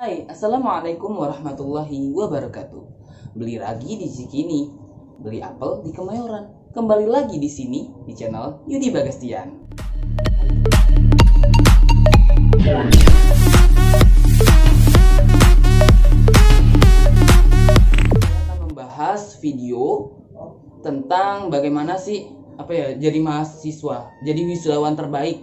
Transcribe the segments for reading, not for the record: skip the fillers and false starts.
Hai, Assalamualaikum warahmatullahi wabarakatuh. Beli ragi di Cikini, beli apel di Kemayoran. Kembali lagi di sini di channel Yudi Bagastian. Kita akan membahas video tentang bagaimana sih jadi mahasiswa, jadi wisudawan terbaik,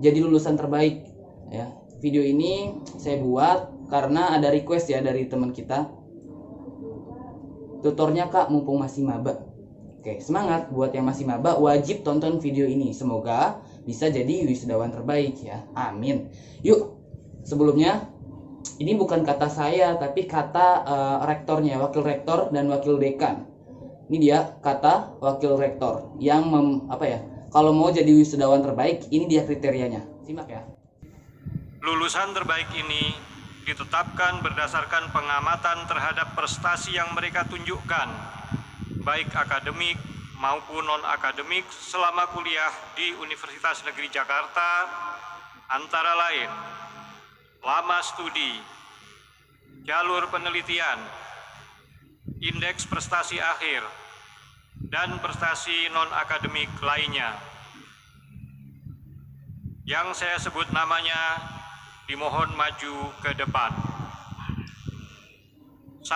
jadi lulusan terbaik ya. Video ini saya buat karena ada request ya dari teman kita. Tutornya Kak, mumpung masih maba. Oke, semangat buat yang masih maba, wajib tonton video ini. Semoga bisa jadi wisudawan terbaik ya. Amin. Yuk, sebelumnya ini bukan kata saya tapi kata rektornya, wakil rektor dan wakil dekan. Ini dia kata wakil rektor yang kalau mau jadi wisudawan terbaik, ini dia kriterianya. Simak ya. Lulusan terbaik ini ditetapkan berdasarkan pengamatan terhadap prestasi yang mereka tunjukkan, baik akademik maupun non-akademik selama kuliah di Universitas Negeri Jakarta, antara lain lama studi, jalur penelitian, indeks prestasi akhir, dan prestasi non-akademik lainnya. Yang saya sebut namanya dimohon maju ke depan. 1.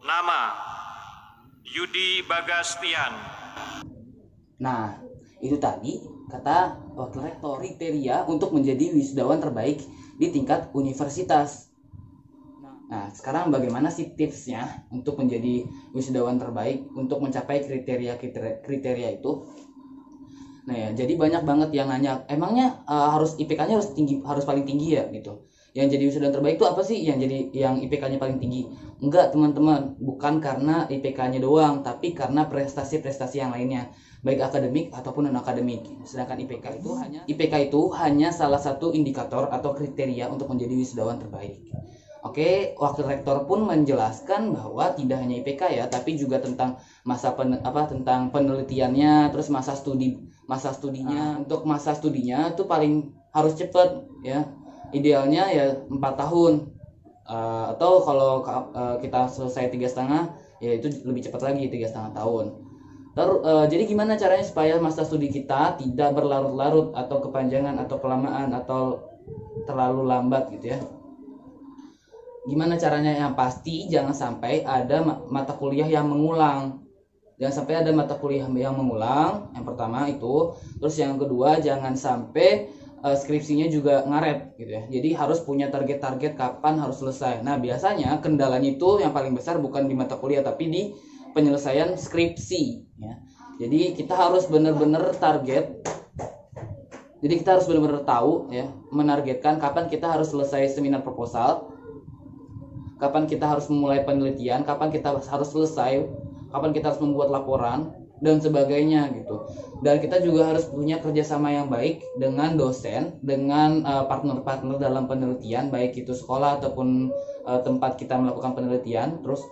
Nama Yudi Bagastian. Nah, itu tadi kata wakil rektor, kriteria untuk menjadi wisudawan terbaik di tingkat universitas. Nah, sekarang bagaimana sih tipsnya untuk menjadi wisudawan terbaik, untuk mencapai kriteria itu? Nah ya, jadi banyak banget yang nanya, emangnya harus IPK-nya harus paling tinggi ya gitu. Yang jadi wisudawan terbaik itu apa sih? Yang IPK-nya paling tinggi? Enggak teman-teman, bukan karena IPK-nya doang, tapi karena prestasi-prestasi yang lainnya, baik akademik ataupun non akademik. Sedangkan IPK itu hanya salah satu indikator atau kriteria untuk menjadi wisudawan terbaik. Oke, wakil rektor pun menjelaskan bahwa tidak hanya IPK ya, tapi juga tentang tentang penelitiannya, terus masa studinya. Untuk masa studinya itu paling harus cepat ya. Idealnya ya 4 tahun. Atau kalau kita selesai 3,5 ya itu lebih cepat lagi 3,5 tahun. Jadi gimana caranya supaya masa studi kita tidak berlarut-larut atau kepanjangan atau kelamaan atau terlalu lambat gitu ya. Gimana caranya? Yang pasti jangan sampai ada mata kuliah yang mengulang. Jangan sampai ada mata kuliah yang mengulang. Yang pertama itu. Terus yang kedua, jangan sampai skripsinya juga ngaret gitu ya. Jadi harus punya target-target kapan harus selesai. Nah, biasanya kendalanya itu yang paling besar bukan di mata kuliah tapi di penyelesaian skripsi ya. Jadi kita harus benar-benar target. Jadi kita harus benar-benar tahu ya, menargetkan kapan kita harus selesai seminar proposal, kapan kita harus memulai penelitian, kapan kita harus selesai, kapan kita harus membuat laporan, dan sebagainya gitu. Dan kita juga harus punya kerjasama yang baik dengan dosen, dengan partner-partner dalam penelitian, baik itu sekolah ataupun tempat kita melakukan penelitian, terus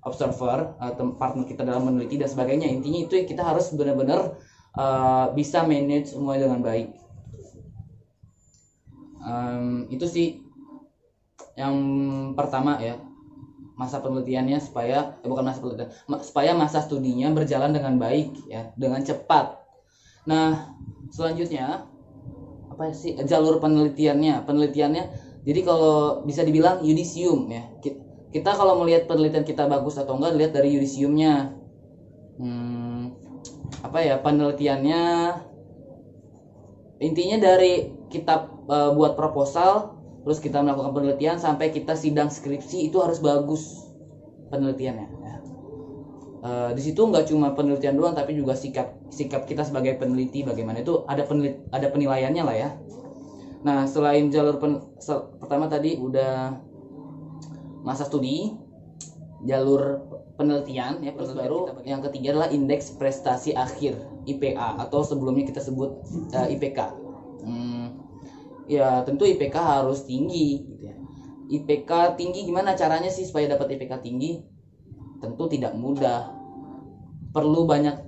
observer, partner kita dalam meneliti dan sebagainya. Intinya itu kita harus benar-benar bisa manage semua dengan baik. Itu sih yang pertama ya, masa penelitiannya supaya masa studinya berjalan dengan baik ya, dengan cepat. Nah, selanjutnya jalur penelitiannya. Jadi kalau bisa dibilang yudisium ya. Kita kalau melihat penelitian kita bagus atau enggak, lihat dari yudisiumnya. Penelitiannya intinya dari kita buat proposal, terus kita melakukan penelitian sampai kita sidang skripsi, itu harus bagus penelitiannya ya. Di situ nggak cuma penelitian doang tapi juga sikap kita sebagai peneliti, bagaimana itu ada penilaiannya lah ya. Nah, selain jalur pertama tadi udah masa studi, jalur penelitian ya, terus baru yang ketiga adalah indeks prestasi akhir IPA atau sebelumnya kita sebut IPK. Ya tentu IPK harus tinggi gitu ya. IPK tinggi, gimana caranya sih supaya dapat IPK tinggi? Tentu tidak mudah. Perlu banyak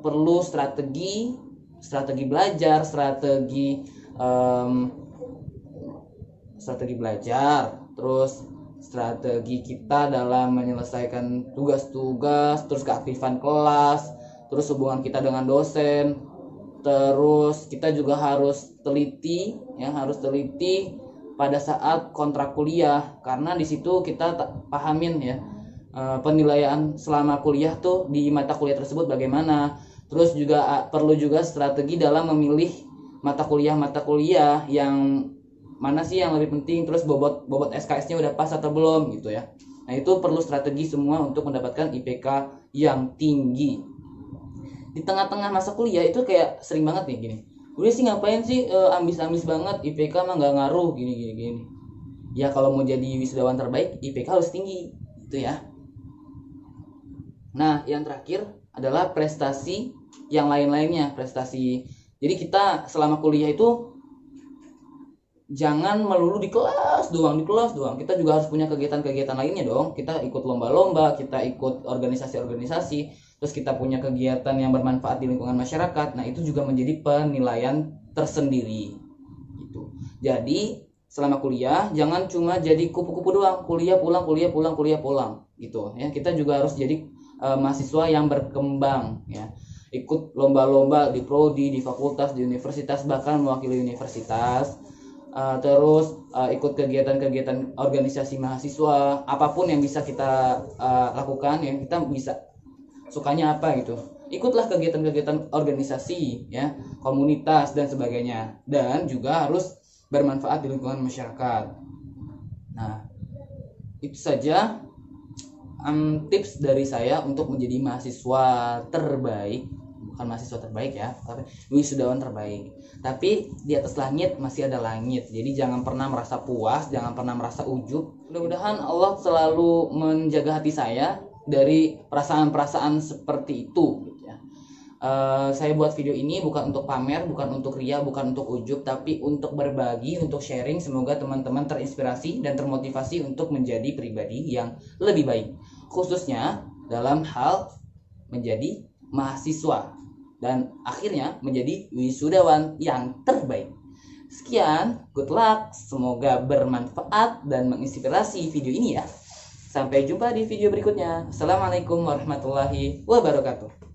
perlu strategi belajar, strategi belajar, terus strategi kita dalam menyelesaikan tugas-tugas, terus keaktifan kelas, terus hubungan kita dengan dosen, terus kita juga harus teliti ya, harus teliti pada saat kontrak kuliah, karena di situ kita pahamin ya penilaian selama kuliah tuh di mata kuliah tersebut bagaimana. Terus juga perlu juga strategi dalam memilih mata kuliah yang mana sih yang lebih penting, terus bobot SKS-nya udah pas atau belum gitu ya. Nah, itu perlu strategi semua untuk mendapatkan IPK yang tinggi. Di tengah-tengah masa kuliah itu kayak sering banget nih gini. Udah sih ngapain sih ambis-ambis banget, IPK mah nggak ngaruh gini. Ya kalau mau jadi wisudawan terbaik IPK harus tinggi gitu ya. Nah, yang terakhir adalah prestasi yang lain-lainnya, prestasi. Jadi kita selama kuliah itu jangan melulu di kelas doang. Kita juga harus punya kegiatan-kegiatan lainnya dong. Kita ikut lomba-lomba, kita ikut organisasi-organisasi, terus kita punya kegiatan yang bermanfaat di lingkungan masyarakat. Nah, itu juga menjadi penilaian tersendiri gitu. Jadi selama kuliah jangan cuma jadi kupu-kupu doang, kuliah pulang gitu ya. Kita juga harus jadi mahasiswa yang berkembang ya, ikut lomba-lomba di prodi, di fakultas, di universitas, bahkan mewakili universitas, terus ikut kegiatan-kegiatan organisasi mahasiswa, apapun yang bisa kita lakukan ya, kita bisa sukanya apa gitu, ikutlah kegiatan-kegiatan organisasi ya, komunitas dan sebagainya, dan juga harus bermanfaat di lingkungan masyarakat. Nah, itu saja tips dari saya untuk menjadi mahasiswa terbaik. Bukan mahasiswa terbaik ya, tapi wisudawan terbaik. Tapi di atas langit masih ada langit. Jadi jangan pernah merasa puas, jangan pernah merasa ujub. Mudah-mudahan Allah selalu menjaga hati saya dari perasaan-perasaan seperti itu gitu ya. Saya buat video ini bukan untuk pamer, bukan untuk ria, bukan untuk ujub, tapi untuk berbagi, untuk sharing. Semoga teman-teman terinspirasi dan termotivasi untuk menjadi pribadi yang lebih baik, khususnya dalam hal menjadi mahasiswa dan akhirnya menjadi wisudawan yang terbaik. Sekian, good luck, semoga bermanfaat dan menginspirasi video ini ya. Sampai jumpa di video berikutnya. Assalamualaikum warahmatullahi wabarakatuh.